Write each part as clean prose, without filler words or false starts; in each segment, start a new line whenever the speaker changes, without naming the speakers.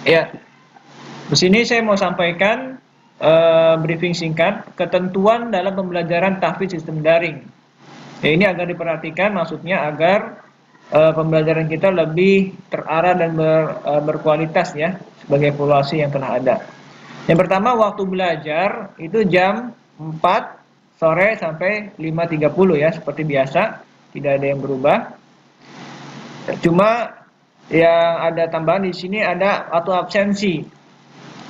Ya, di sini saya mau sampaikan briefing singkat ketentuan dalam pembelajaran tahfiz sistem daring. Ya, ini agar diperhatikan, maksudnya agar pembelajaran kita lebih terarah dan berkualitas ya, sebagai evaluasi yang telah ada. Yang pertama, waktu belajar itu jam 4 sore sampai 5.30 ya, seperti biasa, tidak ada yang berubah. Cuma yang ada tambahan di sini ada waktu absensi.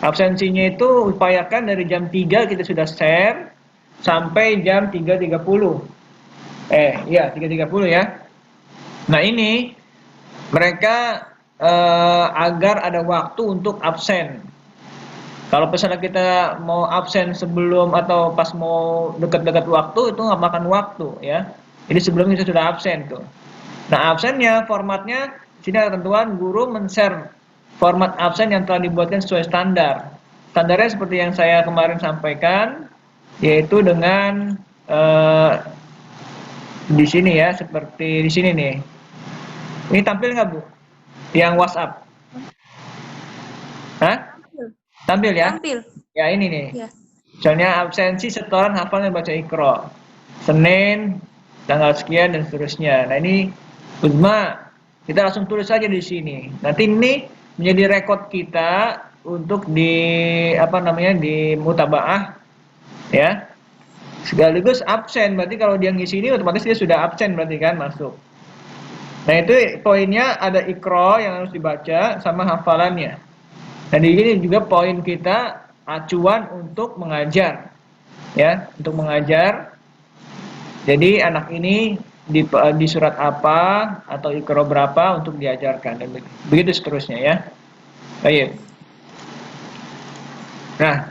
Absensinya itu upayakan dari jam 3 kita sudah share sampai jam 3.30. Ya, 3.30 ya. Nah, ini mereka agar ada waktu untuk absen. Kalau misalnya kita mau absen sebelum atau pas mau dekat-dekat waktu itu nggak makan waktu ya. Jadi sebelumnya kita sudah absen tuh. Nah, absennya formatnya sini ada ketentuan guru men-share format absen yang telah dibuatkan sesuai standar. Standarnya seperti yang saya kemarin sampaikan, yaitu dengan di sini ya, seperti di sini nih. Ini tampil nggak Bu? Yang WhatsApp? Hah? Tampil ya?
Tampil.
Ya ini nih.
Ya.
Misalnya absensi setoran hafal dan baca Iqra. Senin tanggal sekian dan seterusnya. Nah, ini Uzma, kita langsung tulis saja di sini. Nanti ini menjadi rekod kita untuk di di mutabaah ya. Sekaligus absen, berarti kalau dia ngisi ini otomatis dia sudah absen berarti kan masuk. Nah, itu poinnya ada Iqra yang harus dibaca sama hafalannya. Dan di sini juga poin kita acuan untuk mengajar. Ya, untuk mengajar. Jadi anak ini di surat apa atau Iqra berapa untuk diajarkan dan begitu seterusnya ya. Baik. Nah,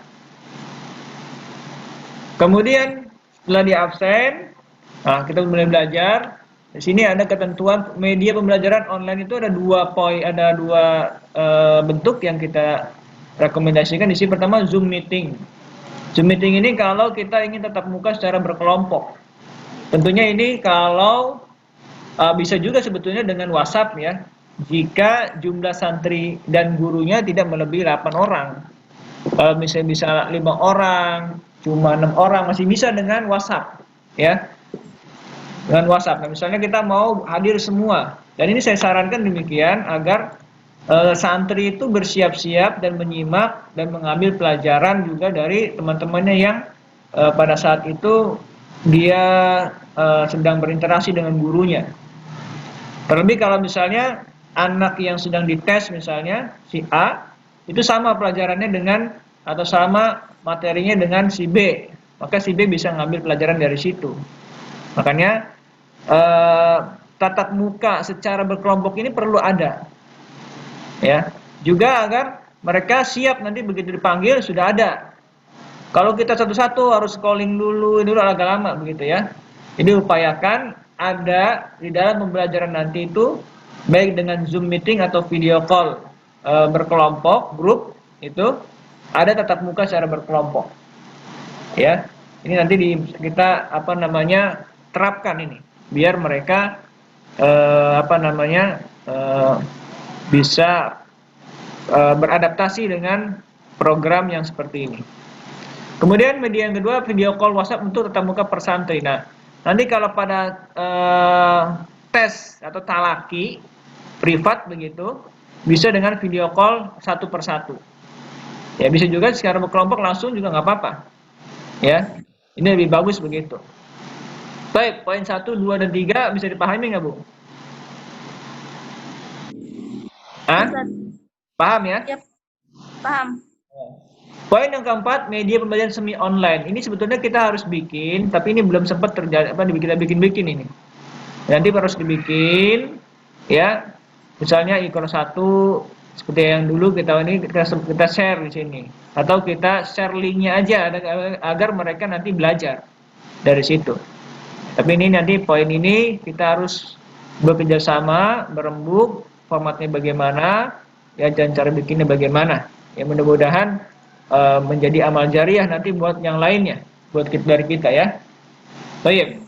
kemudian setelah di absen, nah kita mulai belajar. Di sini ada ketentuan media pembelajaran online itu ada dua bentuk yang kita rekomendasikan. Di sini pertama Zoom meeting. Zoom meeting ini kalau kita ingin tatap muka secara berkelompok. Tentunya ini kalau bisa juga sebetulnya dengan WhatsApp ya. Jika jumlah santri dan gurunya tidak melebihi 8 orang. Kalau misalnya bisa 5 orang, cuma 6 orang masih bisa dengan WhatsApp ya. Dengan WhatsApp. Nah, misalnya kita mau hadir semua. Dan ini saya sarankan demikian agar santri itu bersiap-siap dan menyimak dan mengambil pelajaran juga dari teman-temannya yang pada saat itu dia sedang berinteraksi dengan gurunya. Terlebih kalau misalnya anak yang sedang dites misalnya si A itu sama pelajarannya dengan atau sama materinya dengan si B, maka si B bisa ngambil pelajaran dari situ. Makanya tatap muka secara berkelompok ini perlu ada, ya. Juga agar mereka siap nanti begitu dipanggil sudah ada. Kalau kita satu-satu harus calling dulu agak lama begitu ya. Jadi upayakan ada di dalam pembelajaran nanti itu baik dengan Zoom meeting atau video call berkelompok, grup itu ada tatap muka secara berkelompok. Ya. Ini nanti kita terapkan ini biar mereka bisa beradaptasi dengan program yang seperti ini. Kemudian media yang kedua video call WhatsApp untuk tatap muka per santri. Nah, nanti kalau pada tes atau talaki privat begitu bisa dengan video call satu per satu. Ya bisa juga secara berkelompok langsung juga nggak apa-apa. Ya, ini lebih bagus begitu. Baik, poin 1, 2, dan 3 bisa dipahami nggak Bu? Paham ya?
Yep. Paham.
Poin yang keempat, media pembelajaran semi online. Ini sebetulnya kita harus bikin, tapi ini belum sempat terjadi kita bikin ini. Nanti harus dibikin, ya. Misalnya Iqra 1 seperti yang dulu kita share di sini, atau kita share linknya aja agar mereka nanti belajar dari situ. Tapi ini nanti poin ini kita harus bekerja sama, berembuk, formatnya bagaimana, ya dan cara bikinnya bagaimana. Ya mudah-mudahan menjadi amal jariah nanti buat yang lainnya, buat dari kita ya. Baik.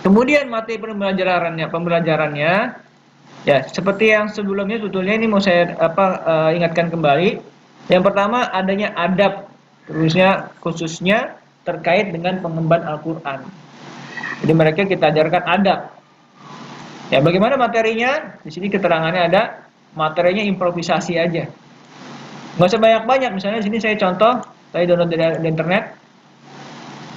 Kemudian materi pembelajarannya Ya, seperti yang sebelumnya sebetulnya ini mau saya ingatkan kembali. Yang pertama adanya adab, khususnya terkait dengan pengemban Al-Qur'an. Jadi mereka kita ajarkan adab. Ya, bagaimana materinya? Di sini keterangannya ada, materinya improvisasi aja. Nggak usah banyak-banyak, misalnya di sini saya contoh, saya download dari internet.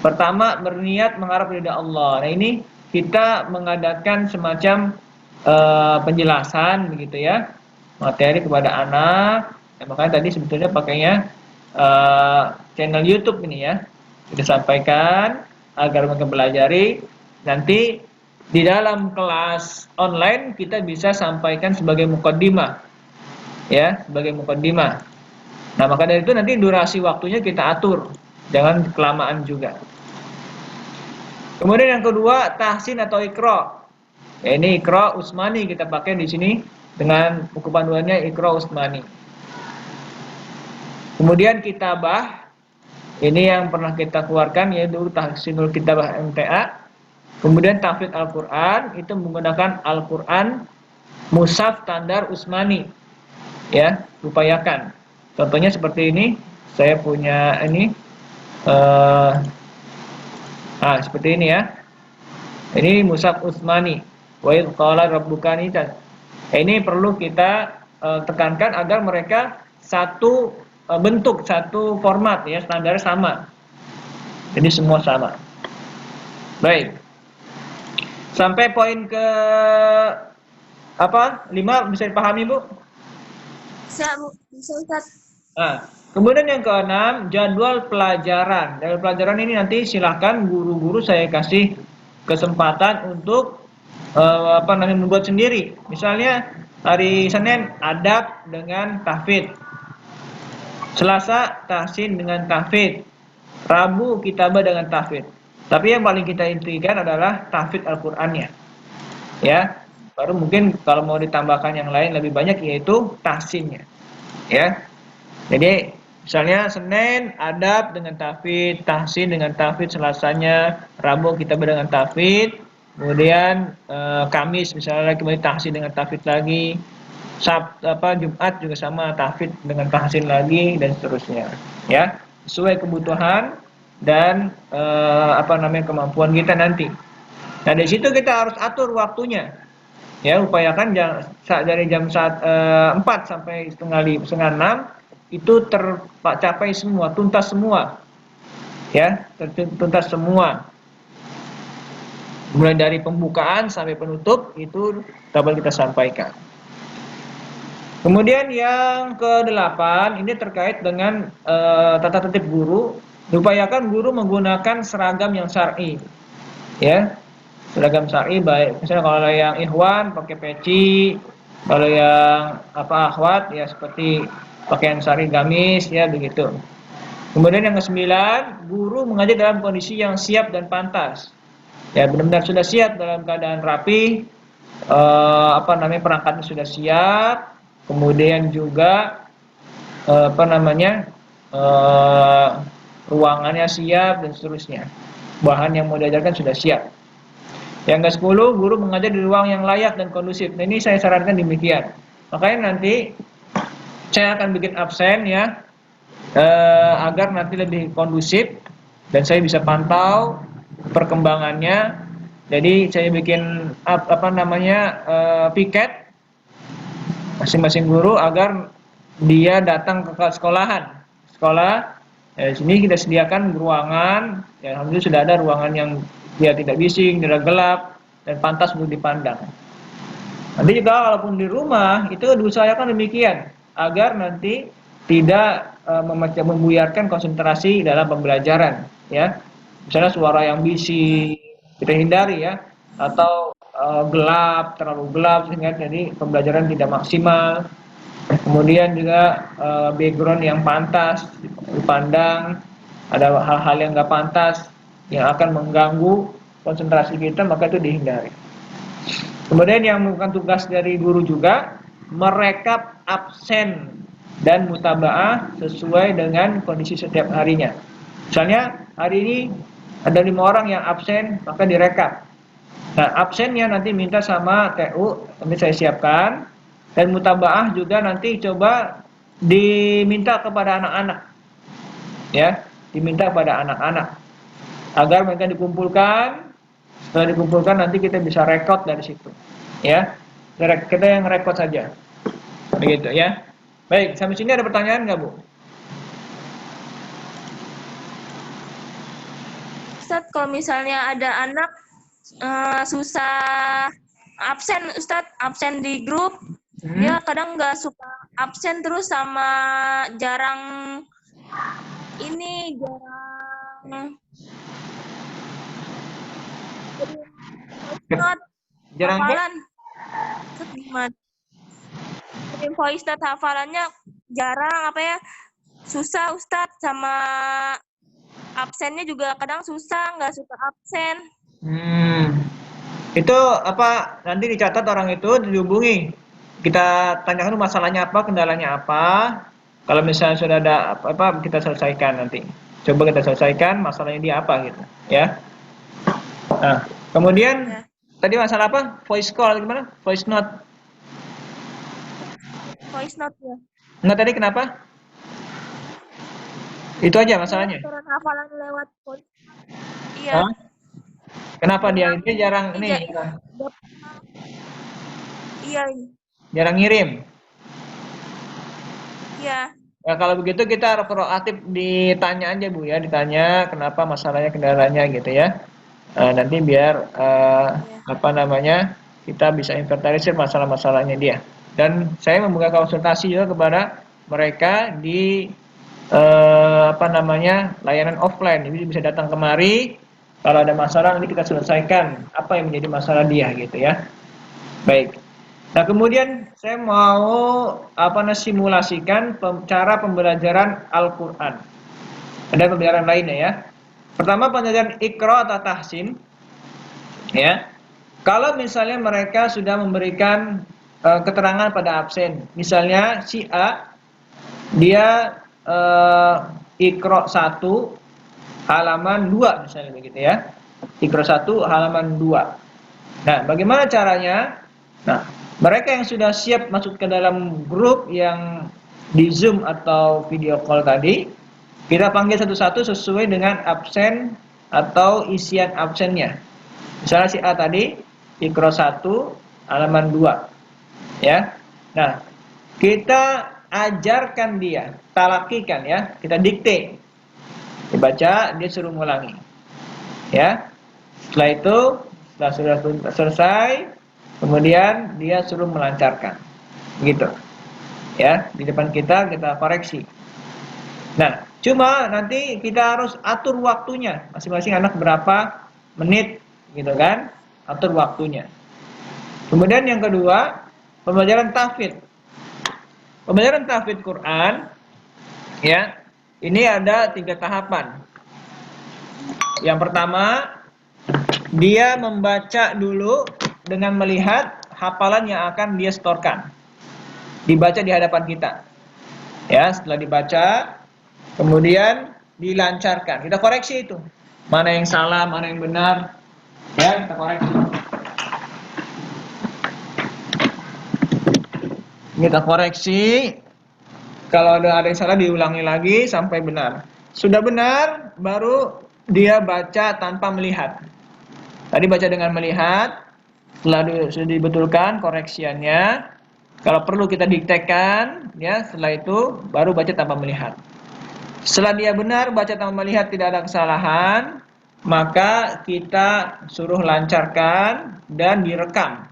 Pertama, berniat mengharap ridha Allah. Nah, ini kita mengadakan semacam penjelasan begitu ya, materi kepada anak. Ya, makanya tadi sebetulnya pakainya channel YouTube ini ya. Kita sampaikan agar mereka pelajari. Nanti di dalam kelas online kita bisa sampaikan sebagai mukaddimah ya, sebagai mukaddimah. Nah, maka dari itu nanti durasi waktunya kita atur, jangan kelamaan juga. Kemudian yang kedua, tahsin atau ikra. Ya, ini ikra Utsmani kita pakai di sini dengan buku panduannya ikra Utsmani. Kemudian kitabah, ini yang pernah kita keluarkan yaitu tahsinul kitabah MTA. Kemudian tahfidz Al-Qur'an itu menggunakan Al-Qur'an mushaf standar Utsmani. Ya, upayakan. Contohnya seperti ini, saya punya ini seperti ini ya. Ini mushaf Utsmani. Wa idz qala rabbuka ini. Ini perlu kita tekankan agar mereka satu bentuk, satu format ya, standar sama. Jadi semua sama. Baik. Sampai poin ke 5 bisa dipahami, Bu?
Bisa, Bu. Bisa, Ustaz.
Nah, kemudian yang keenam, jadwal pelajaran. Jadwal pelajaran ini nanti silahkan guru-guru saya kasih kesempatan untuk membuat sendiri. Misalnya hari Senin adab dengan tahfidz. Selasa tahsin dengan tahfidz. Rabu kitabah dengan tahfidz. Tapi yang paling kita intikan adalah tahfidz Al-Qur'annya. Ya. Baru mungkin kalau mau ditambahkan yang lain lebih banyak yaitu tahsinnya. Ya. Jadi misalnya Senin adab dengan tahfidz, tahsin dengan tahfidz, Selasanya, Rabu kitabah dengan tahfidz, kemudian Kamis misalnya kembali tahsin dengan tahfidz lagi, Jumat juga sama tahfidz dengan tahsin lagi dan seterusnya. Ya, sesuai kebutuhan dan kemampuan kita nanti. Nah, dari situ kita harus atur waktunya. Ya, upayakan dari jam 4 sampai setengah 6 itu tercapai semua, tuntas semua. Ya, tuntas semua. Mulai dari pembukaan sampai penutup itu dapat kita sampaikan. Kemudian yang ke-8 ini terkait dengan tata tertib guru. Diupayakan guru menggunakan seragam yang syar'i. Ya. Seragam syar'i baik misalnya kalau yang ikhwan pakai peci, kalau yang akhwat ya seperti pakaian syar'i gamis ya begitu. Kemudian yang ke-9, guru mengajar dalam kondisi yang siap dan pantas. Ya benar-benar sudah siap dalam keadaan rapi, perangkatnya sudah siap, kemudian juga ruangannya siap dan seterusnya. Bahan yang mau diajarkan sudah siap. Yang ke-10, guru mengajar di ruang yang layak dan kondusif. Nah, ini saya sarankan demikian. Makanya nanti saya akan bikin absen ya, agar nanti lebih kondusif dan saya bisa pantau perkembangannya. Jadi saya bikin piket masing-masing guru agar dia datang ke sekolah. Di sini kita sediakan ruangan. Ya, alhamdulillah sudah ada ruangan yang dia tidak bising, tidak gelap, dan pantas untuk dipandang. Nanti juga walaupun di rumah itu diusahakan demikian agar nanti tidak membuyarkan konsentrasi dalam pembelajaran. Ya, misalnya suara yang bising kita hindari ya, atau terlalu gelap sehingga jadi pembelajaran tidak maksimal. Kemudian juga background yang pantas dipandang, ada hal-hal yang nggak pantas yang akan mengganggu konsentrasi kita, maka itu dihindari. Kemudian yang merupakan tugas dari guru juga merekap absen dan mutabaah sesuai dengan kondisi setiap harinya. Misalnya hari ini ada 5 orang yang absen, maka direkap. Nah, absennya nanti minta sama TU, nanti saya siapkan. Dan mutabaah juga nanti coba diminta kepada anak-anak, ya, diminta kepada anak-anak agar mereka dikumpulkan. Setelah dikumpulkan nanti kita bisa rekod dari situ, ya. Kita yang rekod saja, begitu ya. Baik, sampai sini ada pertanyaan nggak, Bu?
Ustadz, kalau misalnya ada anak susah absen, Ustadz, absen di grup, dia kadang nggak suka absen terus sama jarang not
Jarang apa?
hafalan. Ustadz gimana? Kirim voice note hafalannya jarang susah Ustadz, sama absennya juga kadang susah, nggak suka absen.
Itu apa, nanti dicatat orang itu, dihubungi. Kita tanyakan masalahnya apa, kendalanya apa. Kalau misalnya sudah ada apa, kita selesaikan nanti. Coba kita selesaikan masalahnya dia apa gitu, ya. Nah, kemudian tadi masalah apa? Voice call gimana? Voice note.
Voice note ya.
Enggak, tadi kenapa? Itu aja masalahnya.
Aturan hafalan lewat voice. Iya.
Hah? Kenapa dia jarang ini?
Iya.
Jarang ngirim.
Iya.
Ya, kalau begitu kita harus proaktif, ditanya aja Bu ya, ditanya kenapa masalahnya, kendalanya gitu ya. Nanti biar apa namanya, kita bisa inventarisir masalah-masalahnya dia. Dan saya membuka konsultasi juga kepada mereka di apa namanya, layanan offline. Jadi bisa datang kemari, kalau ada masalah nanti kita selesaikan apa yang menjadi masalah dia gitu ya. Baik. Nah, kemudian saya mau simulasikan cara pembelajaran Al-Qur'an. Ada pembelajaran lainnya ya. Pertama, pembelajaran Iqra atau tahsin. Ya. Kalau misalnya mereka sudah memberikan keterangan pada absen, misalnya si A dia Iqra 1 halaman 2 misalnya begitu ya. Iqra 1 halaman 2. Nah, bagaimana caranya? Nah, mereka yang sudah siap masuk ke dalam grup yang di Zoom atau video call tadi, kita panggil satu-satu sesuai dengan absen atau isian absennya. Misalnya si A tadi, Iqra 1 halaman 2. Ya. Nah, kita ajarkan dia, talakikan ya, kita dikte. Dibaca, dia suruh ngulangi. Ya. Setelah itu, setelah sudah selesai, kemudian dia suruh melancarkan, gitu. Ya, di depan kita koreksi. Nah, cuma nanti kita harus atur waktunya, masing-masing anak berapa menit, gitu kan? Atur waktunya. Kemudian yang kedua, pembelajaran tahfidz. Pembelajaran tahfidz Quran, ya, ini ada 3 tahapan. Yang pertama, dia membaca dulu dengan melihat hafalan yang akan dia setorkan. Dibaca di hadapan kita. Ya, setelah dibaca, kemudian dilancarkan. Kita koreksi itu. Mana yang salah, mana yang benar. Ya, kita koreksi. Kita koreksi. Kalau ada yang salah diulangi lagi sampai benar. Sudah benar, baru dia baca tanpa melihat. Tadi baca dengan melihat, setelah sudah dibetulkan koreksiannya, kalau perlu kita diktekan, ya, setelah itu baru baca tanpa melihat. Setelah dia benar baca tanpa melihat, tidak ada kesalahan, maka kita suruh lancarkan dan direkam.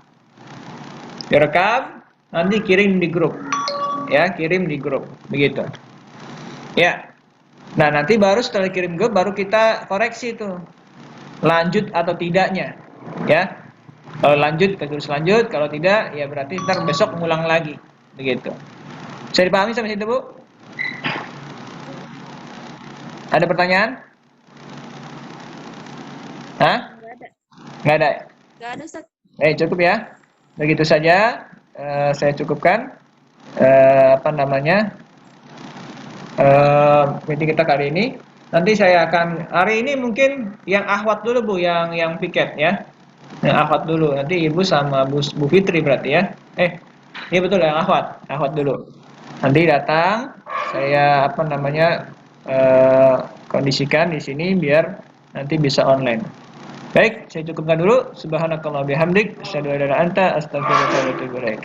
Direkam, nanti kirim di grup. Ya, kirim di grup, begitu. Ya. Nah, nanti baru setelah kirim grup baru kita koreksi itu. Lanjut atau tidaknya, ya. Kalau lanjut, kita terus lanjut. Kalau tidak, ya berarti ntar besok ngulang lagi. Begitu. Bisa dipahami sampai situ, Bu? Ada pertanyaan? Hah?
Nggak ada.
Nggak ada?
Nggak ada, Ustaz.
Cukup ya. Begitu saja. Saya cukupkan. Meeting kita kali ini. Nanti saya akan, hari ini mungkin yang akhwat dulu Bu, yang piket ya. Yang akhwat dulu. Nanti ibu sama Bu Fitri berarti ya. Iya betul yang akhwat. Akhwat dulu. Nanti datang, saya apa namanya kondisikan di sini biar nanti bisa online. Baik, saya cukupkan dulu. Subhanakallah bihamdik, asyhadu an la ilaha illa anta, astaghfiruka wa atubu ilaik.